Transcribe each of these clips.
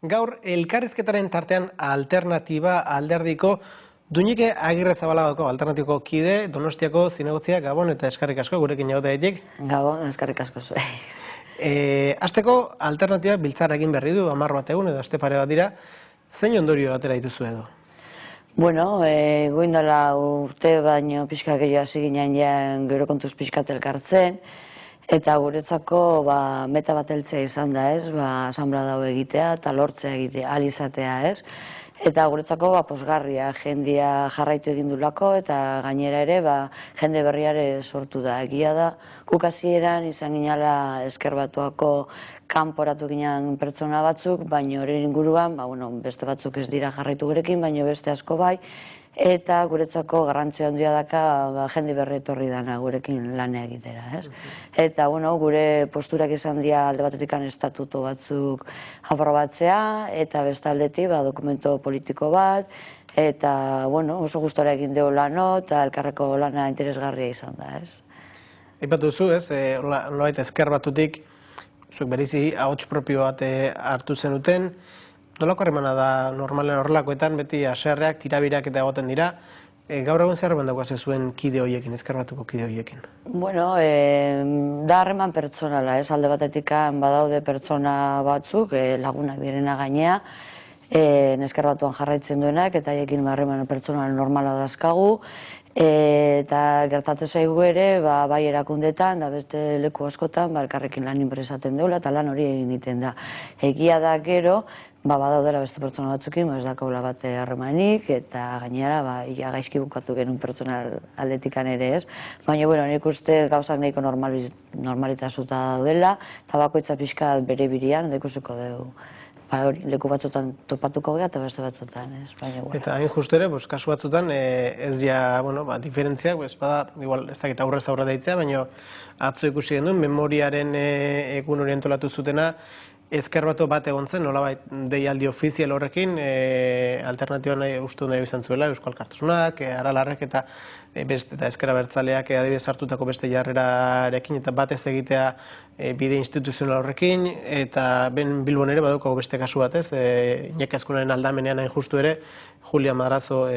Gaur elkarrizketaren tartean alternatiba alderdiko Duñike Agirrezabalagako alternatibako kide Donostiako zinegotzia Gabon eta eskerrik asko gurekin egoteagatik. Gabon, eskerrik asko zuei. Hasteko alternatiba biltzar egin berri du 10 bat egun edo aste pare bat dira. Zein ondorio atera dituzu edo? Bueno, goindala urte baino pixka gehiago hasi ginen gero kontuz pixkat elkartzen. Eta guretzako meta bat heltzea izan da, ez? Asanblada hau egitea eta lortzea egitea, ahal izatea, ez? Eta guretzako pozgarria, jendia jarraitu egin dulako eta gainera ere jende berriare sortu da. Egia da, guk hasieran izan ginala Ezker Batuako kanporatu ginen pertsona batzuk, baina horren inguruan, beste batzuk ez dira jarraitu gurekin, baina beste asko bai. Eta guretzako garrantzia handia daka jende berri etorri dana gurekin lan egitera, ez? Eta, gure posturak izan dira alde batetik estatuto batzuk aprobatzea, eta beste aldetik dokumento politiko bat, eta, oso gustora egin dugu lano, eta elkarreko lana interesgarria izan da, ez? Aipatu duzu, ez? Nolabait Ezker Batutik, zuek bereizi ahots propio bat hartu zenuten. Nolako harremana da normalen horrelakoetan, beti haserreak, tirabirak eta egoten dira. Gaur egun zer harreman daukazu zuen kide horiekin, Ezker Batuko kide horiekin? Bueno, da harreman pertsonala, ez? Alde batetik badaude pertsona batzuk, lagunak direna gainea, Ezker Batuan jarraitzen duenak, eta haiekin harreman pertsonal normala dazkagu. Eta gertatzen zaigu ere, bai erakundetan, da beste leku askotan, elkarrekin lan inpresaten deula, eta lan hori egiten da. Egia da gero, badaudela beste pertsona batzukin, ez dakaula bat harremanik, eta gainera, gaizki bukatu genuen pertsonal aldetikan ere ez. Baina, nik uste gauzak nahiko normalitasuta daudela, eta bakoitza pixka bere birian, da ikusiko dugu. Leku batzutan topatuko gara eta beste batzutan, ez? Eta hain justu ere, kasu batzutan, ez ja, diferentziak, igual ez dakit aurrez aurre deitzea, baina atzo ikusi genuen, memoriaren egun hori antolatu zutena, Ezker Batu bat egon zen, nolabait deialdi ofizial horrekin, alternatiba uste nahi izan zuela, Euskal Alkartasunak, Aralarrek eta Ezker Abertzaleak adibidez hartutako beste jarrerarekin, eta batez egitea bide instituzional horrekin, eta ben Bilbon ere badaukago beste kasu bat, ez? Iñaki Azkunaren aldamenean hain justu ere, Julia Madrazo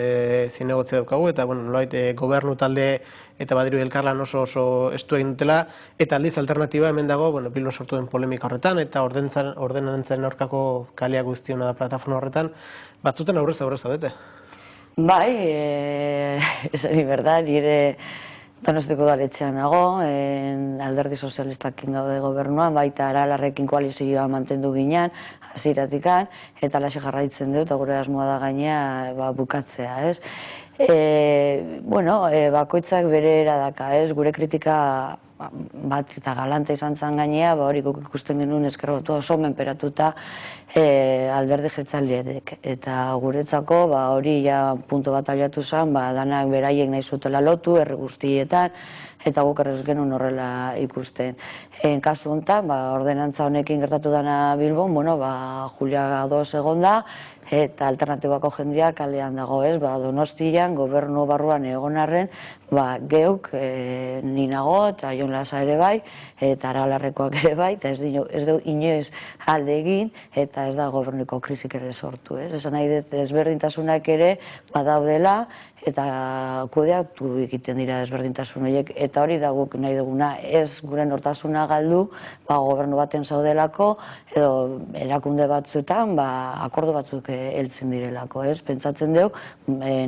zinegotzea daukagu, eta nolabait gobernu talde eta badiru elkarlan oso estu egin dutela, eta aldiz alternatiba hemen dago, Bilbon sortu den polemika horretan, eta ordenantzaren aurkako kalea guztiona da plataforma horretan, batzuten aurrez zaudete. Bai, esan berda, nire Donostiko udaletxean nago, alderdi sozialistakin gaude gobernuan, baita Aralarrekin koalizioa mantendu ginen, hasieratik, eta alaxe jarraitzen dut, eta gure asmoa da gainea bukatzea, ez? Bakoitzak bere eradaka, ez? Gure kritika bat eta galanta izan zen gainea, hori guk ikusten genuen Ezker Batua oso menperatuta alderdi jeltzaleek. Eta guretzako hori punto bat aliatu zen, danak beraiek nahi zutela lotu, herri guztietan, eta guk errez genuen horrela ikusten. Kasu honetan, ordenantza honekin gertatu dana Bilbon, Julia Gadoz egon da, eta alternatibako jendeak kalean dago, ez? Donostian, gobernu barruan egon arren, geuk ni nago, eta Jon Lasa ere bai, eta Aralarrekoak ere bai, eta ez du inoiz alde egin, eta ez da gobernuko krisik ere sortu, ez? Esan nahi dut ezberdintasunak ere badaudela, eta kudeatu egiten dira ezberdintasun horiek, eta hori da guk nahi duguna, ez gure nortasuna galdu, gobernu baten zaudelako, edo erakunde batzuetan, akordo batzuk heltzen direlako, ez? Pentsatzen dugu,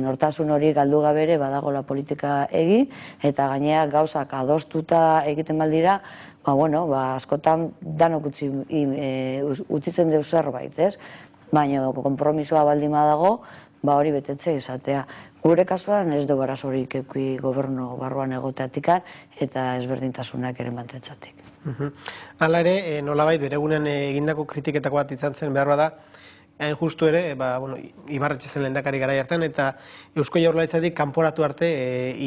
nortasun hori galdu gabere badagola politika egin, eta gainera gauzak adostuta egiten baldira, askotan danok utzitzen dugu zerbait, ez? Baina konpromisoa baldin badago, hori betetzea izatea. Gure kasuan ez dugu arazorik eki gobernu barruan egoteatik, eta ezberdintasunak ere mantentzatik. Hala ere, nolabait beregunen egindako kritiketako bat izan zen behar bada, hain justu ere, Ibarretxe zen lehendakari garai hartan, eta Eusko Jaurlaritzatik kanporatu arte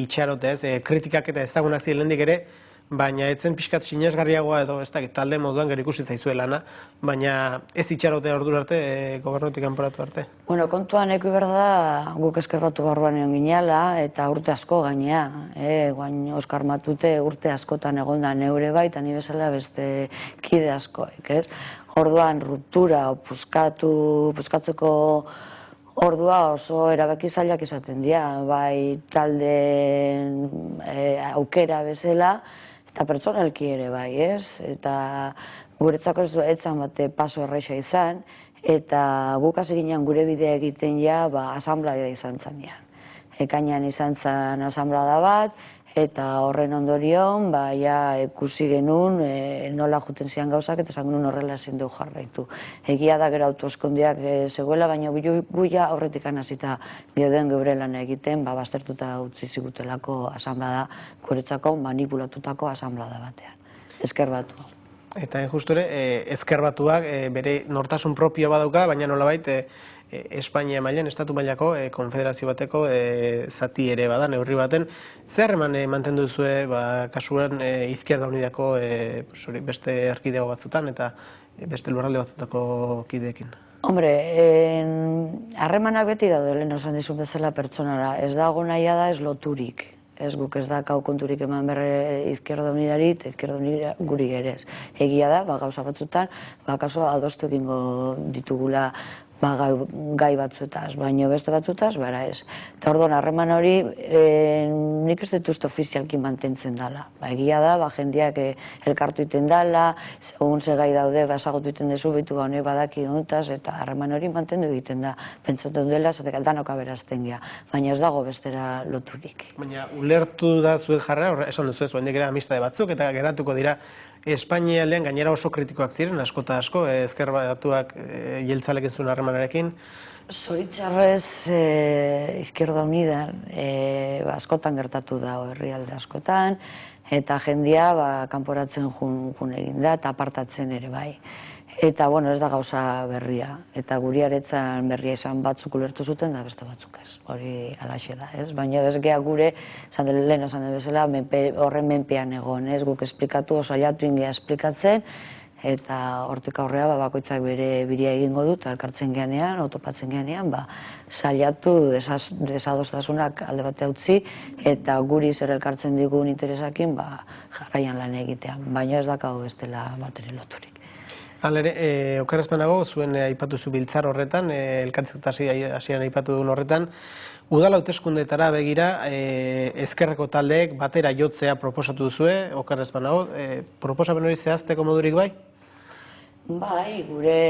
itxarote, ez? Kritikak eta ezagunak ziren lehendik ere, baina etzen pixkat sinesgarriagoa edo ez dakit talde moduan gero ikusi zaizue lana, baina ez itxarote ordura arte, gobernutik kanporatu arte. Bueno, kontuan eki da guk Ezker Batu barruan egon ginela, eta urte asko gainea. Guain Oskar Matute urte askotan egon da neure bai, eta ni bezala beste kide askoek, ez? Orduan ruptura, puskatzeko ordua oso erabaki zailak izaten dira, bai talde aukera bezala, eta pertsonalki ere bai, ez? Eta guretzako ez etzan bate paso erraixa izan, eta guk hasi ginen gure bidea egiten ja, asanblada izan zanean. Ekainean izan zen asanblada bat, eta horren ondorion, ikusi genuen nola juten zian gauzak, eta esan genuen horrela ezin dugu jarraitu. Egia da gero autoeskondiak zegoela, baina guia horretik hasita geuden geure lan egiten, baztertuta utzi zigutelako asanblada, guretzako manipulatutako asanblada batean. Ezker Batua. Eta justu ere, Ezker Batuak bere nortasun propio badauka, baina nolabait Espainia mailan, estatu mailako, konfederazio bateko zati ere bada, neurri baten. Zer harreman mantendu duzue, kasuan Izquierda Unidako beste erkidego batzutan eta beste lurralde batzutako kideekin? Hombre, harremanak beti daude, lehen osan dizun bezala pertsonara, ez dago nahia da ez loturik. Ez guk ez dakau konturik eman berre Izquierda Unidari eta Izquierda Unidari guri ere ez. Egia da, gauza batzutan, kaso adostu egingo ditugula gai batzuetaz, baina beste batzutaz, bera ez. Eta orduan, harreman hori, nik ez dut uste ofizialki mantentzen dela. Egia da, jendeak elkartu iten dela, segun ze gai daude, ezagutu iten dezu, behitu honek badaki honetaz, eta harreman hori mantendu egiten da. Pentsatzen dela, zatek danok aberazten gea, baina ez dago bestera loturik. Baina, ulertu da zuen jarrera, esan duzu ez, hendik ere amistade batzuk, eta geratuko dira Espainia aldean gainera oso kritikoak ziren, asko eta asko, Ezker Batuak jeltzalekin zuen harremanarekin. Zoritxarrez, Izquierda Unida askotan gertatu da herrialde askotan, eta jendia kanporatzen jun egin da, eta apartatzen ere bai. Eta, bueno, ez da gauza berria. Eta guri aretzan berria izan batzuk ulertu zuten, da beste batzuk ez. Hori alaxe da, ez? Baina ez gea gure, lehen esan den bezala, horren menpean egon, ez? Guk esplikatu, osaiatu ingea esplikatzen, eta hortik aurrea bakoitzak bere biria egingo dut, elkartzen geanean, autopatzen geanean, saiatu desadostasunak alde batea utzi, eta guri zer elkartzen digun interesakin, jarraian lan egitean. Baina ez dakau bestela bateri loturik. Halere, okerrezpanago, zuen aipatu zu biltzar horretan, elkarrizketa hasieran aipatu duen horretan, udal hauteskundeetara begira, ezkerreko taldeek batera jotzea proposatu duzue, okerrezpanago, proposamen hori zehazteko modurik bai? Bai, gure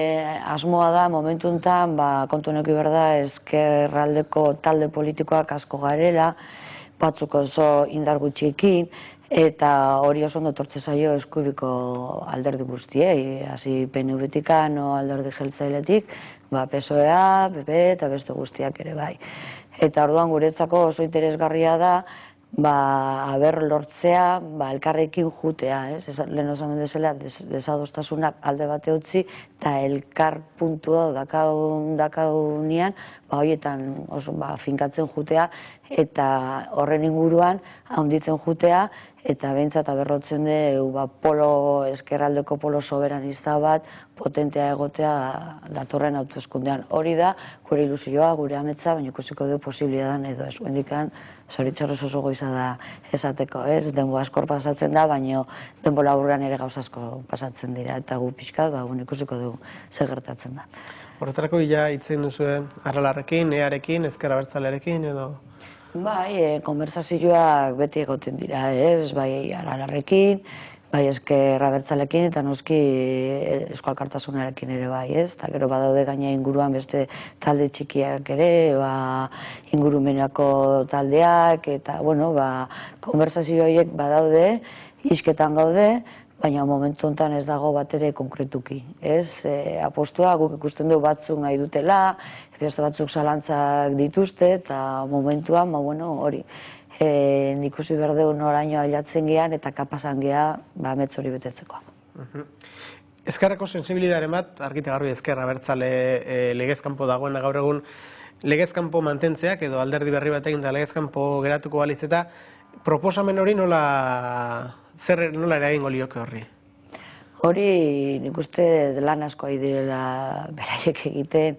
asmoa da, momentu enten, kontu honek berda, ezkerraldeko talde politikoak asko garela, batzuk oso indar gutxiekin, eta hori oso ondo etortze zaio eskubiko alderdi guztiei, hasi PNV-tikan o alderdi jeltzailetik, PSOE-a, PP eta beste guztiak ere bai. Eta orduan guretzako oso interesgarria da, aber lortzea, elkarrekin jutea, lehen osan den bezala, desadostasunak alde bate utzi, eta elkar puntua dakaunean, horietan finkatzen jutea, eta horren inguruan handitzen jutea, eta behintzat aberrotzen du ezkerraldeko polo soberanista bat potentea egotea datorren hauteskundean. Hori da, gure ilusioa, gure ametsa, baina ikusiko du posibilitatean edo ez. Hendikan, zoritxarrez oso goiza da esateko, ez? Denbo askor pasatzen da, baina denbo laburrean ere gauz asko pasatzen dira, eta gu pixkat, ikusiko du zer gertatzen da. Horretarako ja hitzen duzue Aralarrekin, EArekin, Ezker Abertzalearekin edo? Bai, konversazioak beti egoten dira, ez? Bai Aralarrekin, bai Ezker Abertzaleekin eta noski Eusko Alkartasunarekin ere bai, ez? Eta gero badaude gaina inguruan beste talde txikiak ere, ingurumenako taldeak, eta, bueno, konversazio horiek badaude, isketan gaude, baina momentu honetan ez dago bat ere konkretuki. Apostua guk ikusten du batzuk nahi dutela, beste batzuk zalantzak dituzte, eta momentuan, hori, ikusi behar dugu noraino ailatzen gean eta kapasan gea amets hori betetzeko. Ezkerreko sensibilidaren bat, argite garbi Ezker Abertzale legezkanpo dagoena gaur egun, legezkanpo mantentzeak edo alderdi berri batekin da legezkanpo geratuko balitz eta proposamen hori nola nola eragingo lioke horri? Hori nik uste lan asko ari direla beraiek egiten,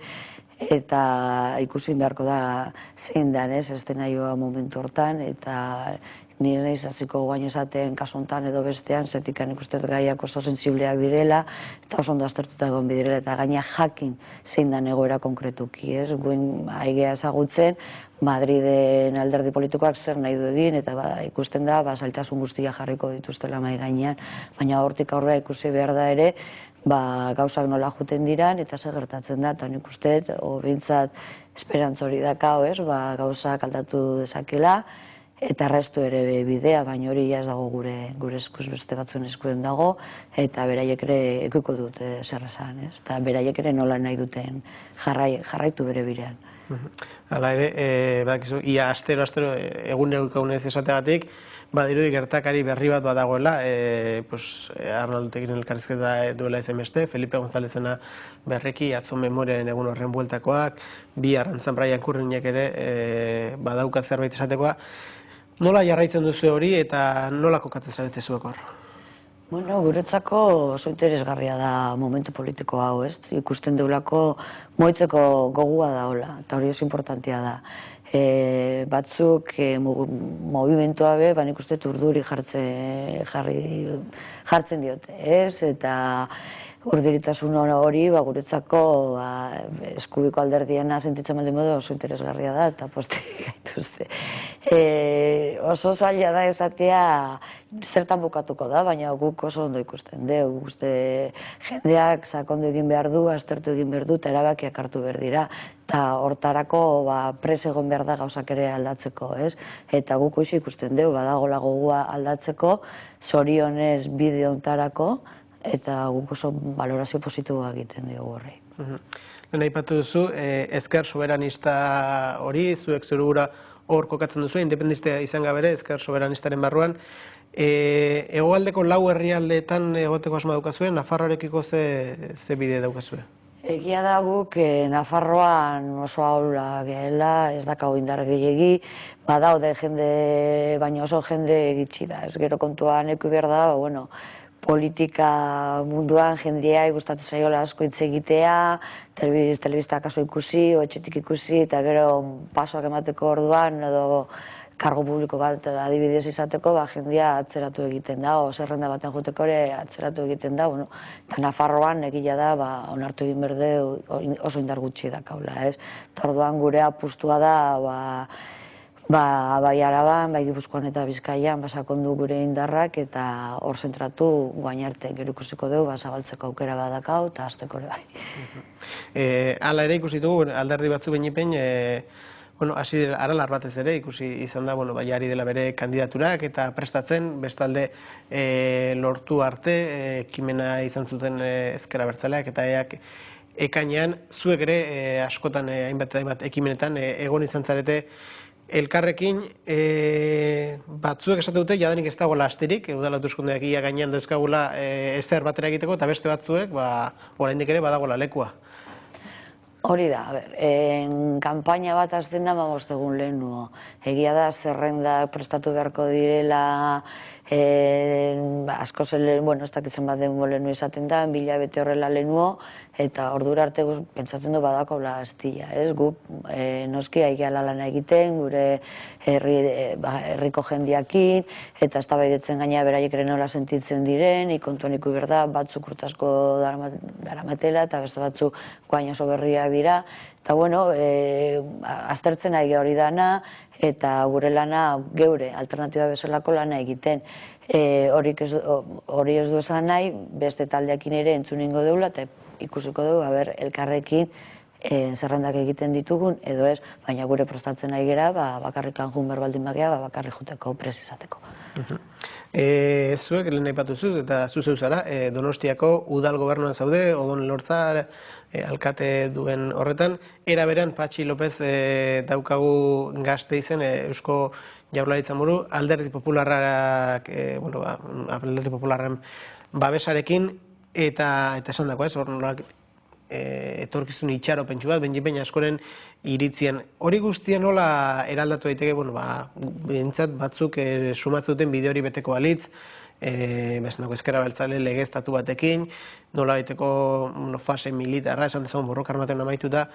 eta ikusi beharko da zein den, eszenaioa momentu hortan, eta ni naiz hasiko guain esaten kasu honetan edo bestean, zetik nik uste gaiak oso sensibleak direla, eta oso ondo aztertuta egon direla, eta gaina jakin zein den egoera konkretuki, guen aigea ezagutzen, Madriden alderdi politikoak zer nahi du egin, eta ikusten da, zailtasun guztia jarriko dituztela mahai gainean, baina hortik aurrera ikusi behar da ere, gauzak nola juten diran, eta zer gertatzen da, eta nik uste, bintzat esperantza hori dakao, gauzak aldatu dezakela, eta restu ere bidea, baina hori ez dago gure eskuz beste batzuen eskuen dago, eta beraiek ere ekuko dute zer esan, eta beraiek ere nola nahi duten jarraitu bere bidean. Hala ere, ia astero egunez esategatik, badirudi gertakari berri bat badagoela, Arnaldo Otegin elkarrizketa duela ezen beste, Felipe Gonzálezena berreki, atzo memoriaren egun horren bueltakoak, bi Arrantzan Brian Kurrinek ere badauka zerbait esatekoa. Nola jarraitzen duzu hori eta nola kokatzen zarete zuek hor? Bueno, guretzako oso interesgarria da momentu politiko hau, ikusten deulako moitzeko gogua daola, eta hori oso importantia da. Batzuk movimentua be, nik uste urduri jartzen diote, eta urduritasun hori guretzako eskubiko alderdiena sentitzen baldin modu oso interesgarria da, eta postik gaituzte. Oso zaila da esatea zertan bukatuko da, baina guk oso ondo ikusten dugu. Jendeak sakondu egin behar du, aztertu egin behar du, eta erabakiak hartu behar dira. Eta hortarako pres egon behar da gauzak ere aldatzeko, Eta guk hoxe ikusten dugu, badagoela gogoa aldatzeko, zorionez bide hontarako, eta guk oso valorazio positiboa egiten dugu horri. Lehen aipatu duzu, ezker soberanista hori, zuek zure hor kokatzen duzu, independizia izan gabere, ezker soberanistaren barruan. Hegoaldeko lau herrialdeetan egoteko asma daukazue, Nafarroarekiko ze bide daukazue? Egia da guk Nafarroan oso ahula gehela, ez dakau indar gehiegi, badaude jende, baina oso jende gitxi da, gero kontuan eku behar da, politika munduan jendea gustatzen zaiola asko hitz egitea, telebista kaso ikusi, etxetik ikusi, eta gero pasoak emateko orduan, edo kargo publiko bat adibidez izateko, jendea atzeratu egiten da, zerrenda baten joteko ere atzeratu egiten da, eta Nafarroan egila da, onartu egin berde oso indar gutxi dakaula, eta orduan gure apustua da, bai Araban, bai Gipuzkoan eta Bizkaian sakondu gure indarrak eta hor zentratu guain arte gero ikusiko dugu zabaltzeko aukera badakau eta hasteko ere bai. Hala ere ikusi dugu alderdi batzu behin hasi dela Aralar batez ere ikusi izan da ari dela bere kandidaturak eta prestatzen bestalde lortu arte ekimena izan zuten ezker abertzaleak eta ekainean zuek ere askotan hainbat ekimenetan egon izan zarete elkarrekin, batzuek esate dute, jadanik ez dagoela asterik, udal hauteskundeak ia gainean dauzkagula ezer batera egiteko, eta beste batzuek, oraindik ere badagoela lekua. Hori da, kanpaina bat azten da, egun lehen nuo. Egia da, zerrenda prestatu beharko direla, asko zen, ez dakitzen bat den lehen izaten da, 1000 bete horrela lehen nuo, eta ordura arte pentsatzen du badakola astilla, gu noski aigeala lana egiten, gure herriko jendiakin, eta ez da baidetzen gaina beraiek ere nola sentitzen diren, ikontuan iku berda, batzuk urtasko daramatela, eta beste batzuk guain oso berriak dira, eta aztertzen aige hori dana, eta gure lana geure alternatiba bezalako lana egiten. Hori ez du esan nahi, beste taldeakin ere entzuningo deula, eta ikusiko dugu, elkarrekin zerrendak egiten ditugun, edo ez, baina gure prestatzen nahi gera, bakarrikan jun berbaldin bagea, bakarrik juteko prezizateko. Zuek lehen aipatu zuz, eta zuzeu zara, Donostiako udal gobernuan zaude, Odon Elorza alkate duen horretan, era beran Patxi López daukagu Gasteizen Eusko Jaurlaritzan buru, alderdi popularrak, alderdi popularren babesarekin, eta esan dako, etorkizun itxaropentsu bat, behin askoren iritzien. Hori guztia nola eraldatu daiteke, behintzat batzuk sumatzen duten bide hori beteko balitz, ezker abertzale legeztatu batekin, nola baiteko fase militarra, esan dezagun borroka armatuan amaituta,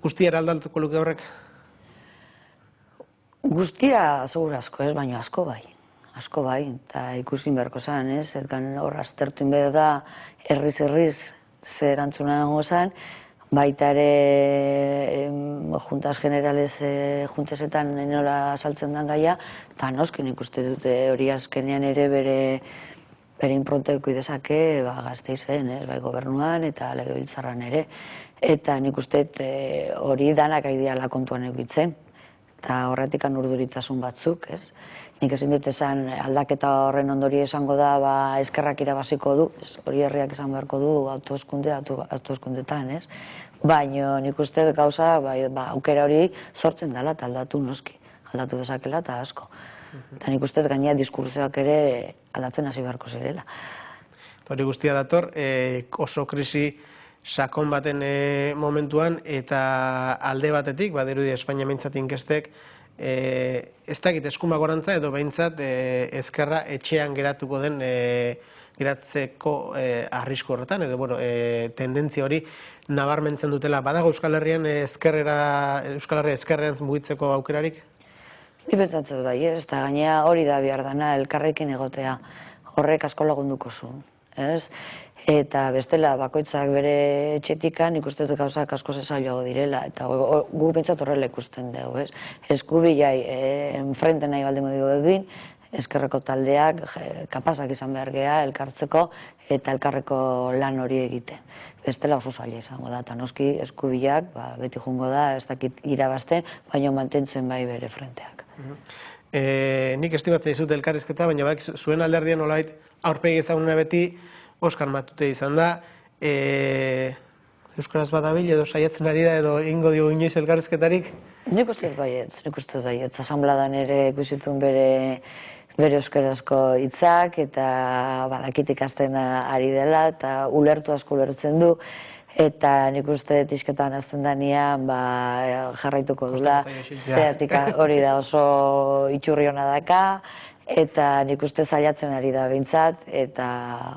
guztia eraldatuko luke horrek? Guztia segur asko ez, baina asko bai. Asko bai, eta ikusin beharko zen, ez? Hor aztertu behar da, herriz ze erantzuna dago zen, baita ere juntas generales juntesetan nola saltzen den gaia, eta noski nik uste dute hori azkenean ere bere inpronteuk idezake Gasteizen, bai gobernuan eta legebiltzarran ere. Eta nik uste hori danak aideala kontuan eukitzen, eta horretik urduritasun batzuk, ez? Nik ezin dut esan aldaketa horren ondori esango da eskerrak irabaziko du, hori herriak esan beharko du autoeskundetan, ez? Baina nik uste gauza aukera hori sortzen dela eta aldatu noski, aldatu dezakela eta asko. Eta nik uste gainera diskursioak ere aldatzen hasi beharko zirela. Hori guztia dator, oso krisi sakon baten momentuan eta alde batetik, badirudi Espainia mintzat inkestek, ez dakit eskuma gorantza edo behintzat ezkerra etxean geratuko den geratzeko arrisku horretan, edo tendentzia hori nabarmentzen dutela. Badago Euskal Herrian Euskal Herria ezkerrean mugitzeko aukerarik? Ni pentsatzen bai, ez, eta gainera hori da behar dana elkarrekin egotea, horrek asko lagunduko zuen, ez? Eta bestela bakoitzak bere etxetikan ikusten dut gauzak asko zezailago direla, eta gu pentsat horrela ikusten dugu, ez? Eskubilai enfrente nahi baldin modu egin, ezkerreko taldeak kapazak izan behar geha elkartzeko eta elkarreko lan hori egiten. Bestela oso zaila izango da, eta noski eskubilak beti jungo da, ez dakit irabazten, baina mantentzen bai bere frenteak. Nik estimatzen dizut elkarrizketa, baina zuen alderdian nolabait aurpegi ezagunera beti Oskar Matute izan da. Euskaraz badabil edo saiatzen ari da edo ingo dio inoiz elkarrizketarik? Nik ustez baietz. Asanbladan ere ikusitun bere euskarazko hitzak eta badakit ikasten ari dela eta ulertu asko ulertzen du. Eta nik uste tisketan azten danean jarraituko dula, zeatik hori da oso itxurri hona daka, eta nik uste zailatzen ari da behintzat, eta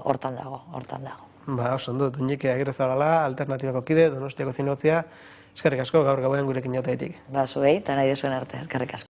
hortan dago. Oso ondo, Iñaki Agirrezabala, Alternatibako kide, Donostiako zinegotziak, eskerrik asko gaur gauean gurekin jautagatik. Zuei, eta nahi desuen arte, eskerrik asko.